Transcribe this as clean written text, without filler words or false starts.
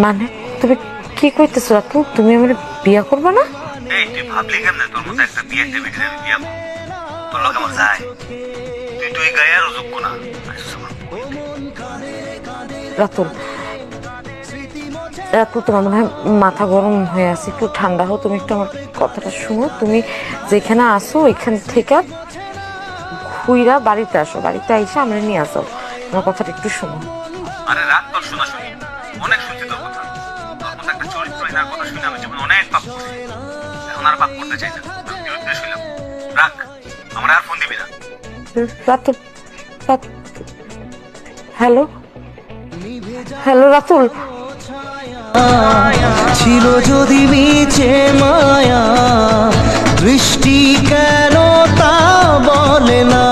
মানে তুমি কি কইতেছো রাতুল? তুমি আমার বিয়া করবে না? এই তুই ভাবলি কেমনে তোর মতো একটা বিয়ের টেবিলে আমি বিয়া করবো? তোর লোক আমার যায় তুই গায়ে আর যোগ্য না। রাতুল রাতুল তোমার মনে হয় মাথা গরম হয়ে আছে, একটু ঠান্ডা হও। তুমি একটু আমার কথাটা শুনো। তুমি যেখানে আসো ওইখান থেকে ঘুইরা বাড়িতে আসো, বাড়িতে আইসা আমরা নিয়ে আসো। আমার কথাটা একটু শুনো। আরে রাত তোর শোনা শুনি অনেক শুনছি তোর কথা। তোর মতো একটা চরিত্রহীনার কথা শুনে আমি জীবনে অনেক পাপ করছি। এখন আর পাপ করতে চাই না। বিরুদ্ধে শুনলাম রাখ, আমার আর ফোন দিবি না। Ratul hello hello Ratul. ছিল যদি মিছে মায়া, দৃষ্টি কেন তা বলে না।